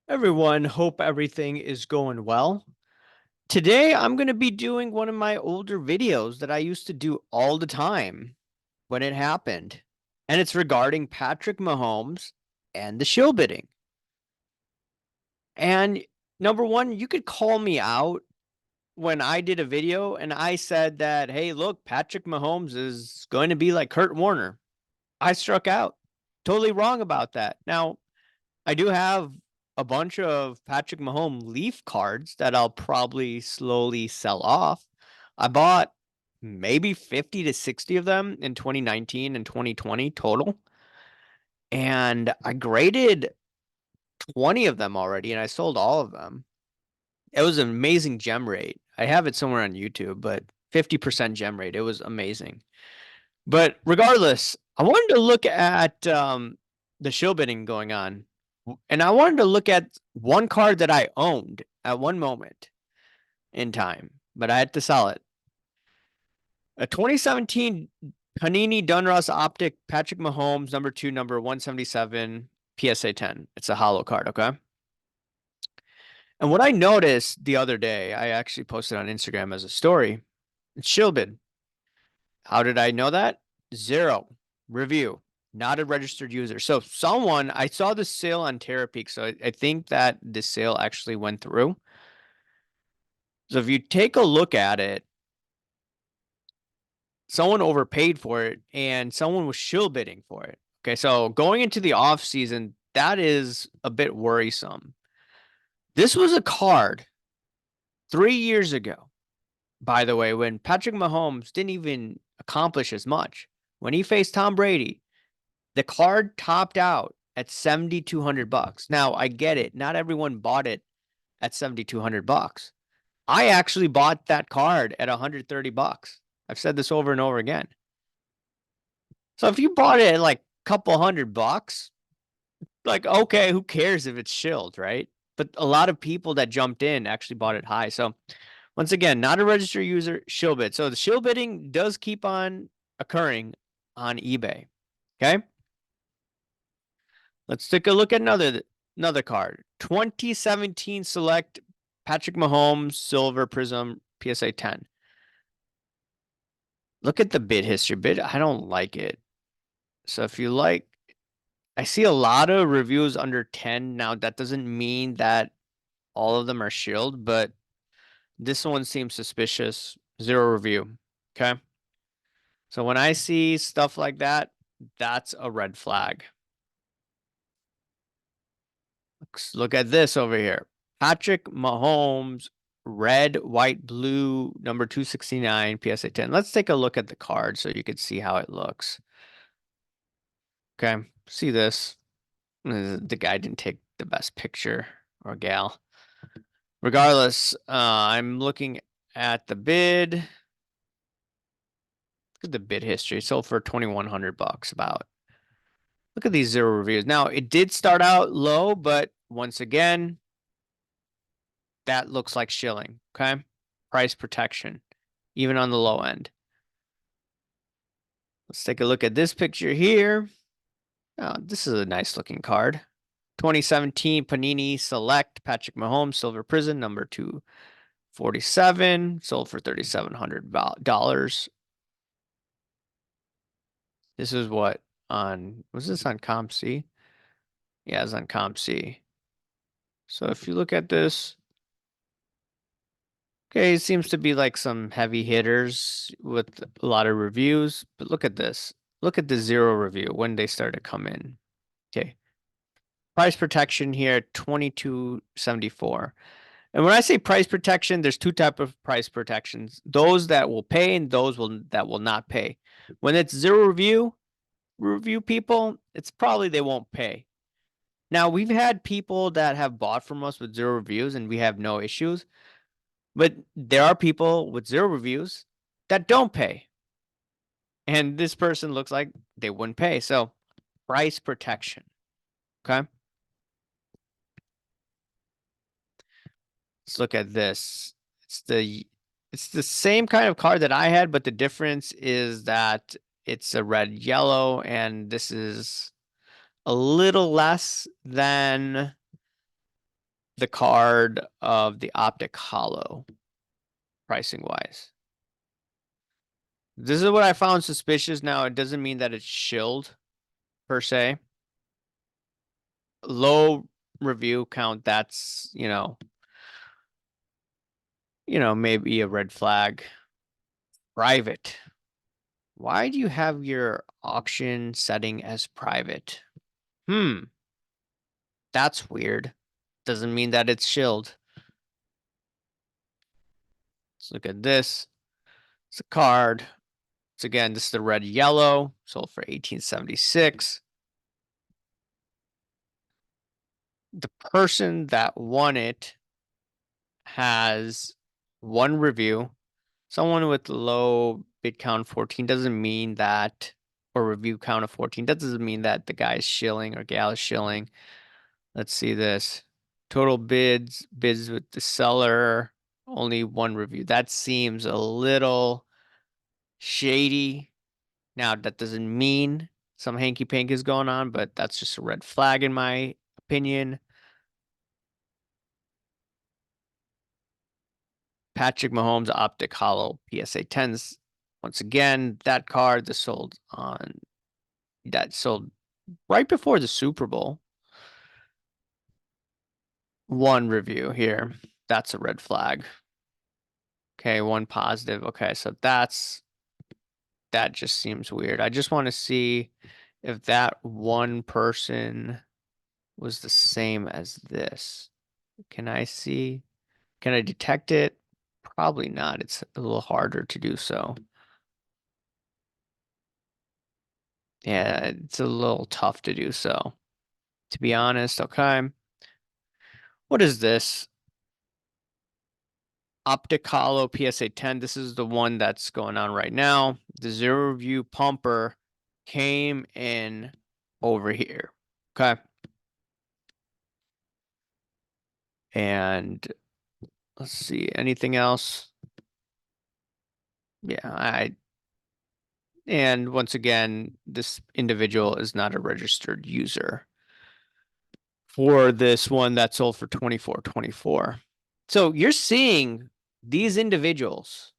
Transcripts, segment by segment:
Everyone, hope everything is going well. Today, I'm going to be doing one of my older videos that I used to do all the time when it happened. And it's regarding Patrick Mahomes and the shill bidding. And number one, you could call me out when I did a video and I said that, hey, look, Patrick Mahomes is going to be like Kurt Warner. I struck out. Totally wrong about that. Now, I do have a bunch of Patrick Mahomes Leaf cards that I'll probably slowly sell off. I bought maybe 50 to 60 of them in 2019 and 2020 total. And I graded 20 of them already and I sold all of them. It was an amazing gem rate. I have it somewhere on YouTube, but 50% gem rate. It was amazing. But regardless, I wanted to look at the show bidding going on. And I wanted to look at one card that I owned at one moment in time, but I had to sell it. A 2017 Panini Donruss Optic Patrick Mahomes, number 2, number 177, PSA 10. It's a hollow card, okay? And what I noticed the other day, I actually posted on Instagram as a story. It's shill bid. How did I know that? Zero review, not a registered user. So someone, I saw the sale on TerraPeak, so I think that the sale actually went through. So if you take a look at it, someone overpaid for it and someone was shill bidding for it. Okay, so going into the off season, that is a bit worrisome. This was a card 3 years ago, by the way, when Patrick Mahomes didn't even accomplish as much. When he faced Tom Brady, the card topped out at 7,200 bucks. Now, I get it. Not everyone bought it at 7,200 bucks. I actually bought that card at 130 bucks. I've said this over and over again. So if you bought it at like a couple $100, like, okay, who cares if it's shilled, right? But a lot of people that jumped in actually bought it high. So once again, not a registered user, shill bid. So the shill bidding does keep on occurring on eBay. Okay. Let's take a look at another card. 2017 Select Patrick Mahomes Silver Prism PSA 10. Look at the bid history. Bid, I don't like it. So if you like, I see a lot of reviews under 10. Now, that doesn't mean that all of them are shilled, but this one seems suspicious. Zero review. Okay. So when I see stuff like that, that's a red flag. Let's look at this over here. Patrick Mahomes, red, white, blue, number 269, PSA 10. Let's take a look at the card so you can see how it looks. Okay, see this. The guy didn't take the best picture, or gal. Regardless, I'm looking at the bid. Look at the bid history. Sold for 2,100 bucks about. Look at these zero reviews. Now, it did start out low, but once again, that looks like shilling. Okay. Price protection, even on the low end. Let's take a look at this picture here. Oh, this is a nice looking card. 2017 Panini Select Patrick Mahomes Silver Prison number 247, sold for $3,700. This is what was this on ComC? Yeah, it's on ComC. So if you look at this, okay, it seems to be like some heavy hitters with a lot of reviews, but look at this. Look at the zero review when they start to come in. Okay. Price protection here, 22.74. And when I say price protection, there's two type of price protections. Those that will pay and those that will not pay. When it's zero review people, it's probably they won't pay. Now, we've had people that have bought from us with zero reviews and we have no issues. But there are people with zero reviews that don't pay. And this person looks like they wouldn't pay. So price protection. Okay. Let's look at this. It's the same kind of card that I had, but the difference is that it's a red yellow, and this is a little less than the card of the Optic Hollow, pricing wise. This is what I found suspicious. Now, it doesn't mean that it's shilled per se. Low review count, that's, maybe a red flag. Private. Why do you have your auction setting as private? Hmm, that's weird. Doesn't mean that it's shilled. Let's look at this. It's a card. So again, this is the red yellow, sold for 1876. The person that won it has one review. Someone with low bid count 14 doesn't mean that, or review count of 14, that doesn't mean that the guy is shilling or gal is shilling. Let's see this. Total bids with the seller, only one review. That seems a little shady. Now, that doesn't mean some hanky panky is going on, but that's just a red flag in my opinion. Patrick Mahomes Optic Hollow PSA 10s. Once again, that card that sold right before the Super Bowl. One review here. That's a red flag. Okay, one positive. Okay, so that just seems weird. I just want to see if that one person was the same as this. Can I see? Can I detect it? Probably not. It's a little harder to do so. Yeah, it's a little tough to do so, to be honest. Okay. What is this? Optic Hollow PSA 10. This is the one that's going on right now. The zero review pumper came in over here. Okay. And let's see, anything else? Yeah, and once again, this individual is not a registered user for this one that sold for 24.24. So you're seeing these individuals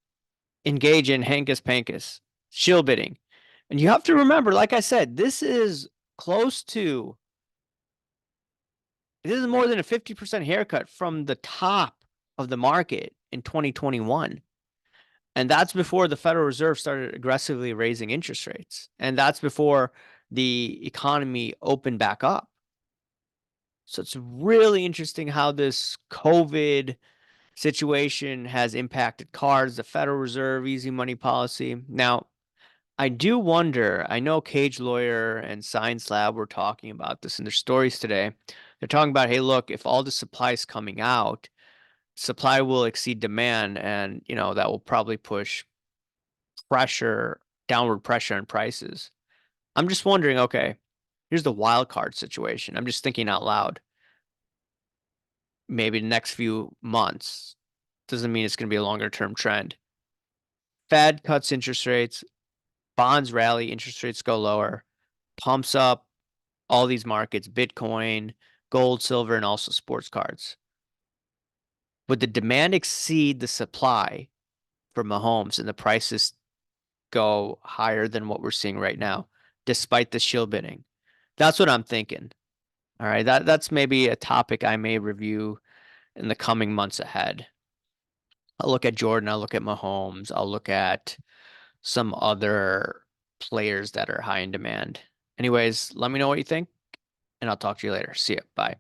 engage in hankus pankus, shill bidding. And you have to remember, like I said, this is more than a 50% haircut from the top of the market in 2021. And that's before the Federal Reserve started aggressively raising interest rates. And that's before the economy opened back up. So it's really interesting how this COVID situation has impacted cards, the Federal Reserve, easy money policy. Now, I do wonder, I know Cage Lawyer and Science Lab were talking about this in their stories today. They're talking about, hey, look, if all the supply is coming out, supply will exceed demand, and that will probably push downward pressure on prices. I'm just wondering, okay, here's the wild card situation. I'm just thinking out loud. Maybe the next few months doesn't mean it's going to be a longer term trend. Fed cuts interest rates, bonds rally, interest rates go lower, pumps up all these markets, Bitcoin, gold, silver, and also sports cards. Would the demand exceed the supply for Mahomes and the prices go higher than what we're seeing right now, despite the shill bidding? That's what I'm thinking. All right, that's maybe a topic I may review in the coming months ahead. I'll look at Jordan, I'll look at Mahomes, I'll look at some other players that are high in demand. Anyways, let me know what you think, and I'll talk to you later. See ya. Bye.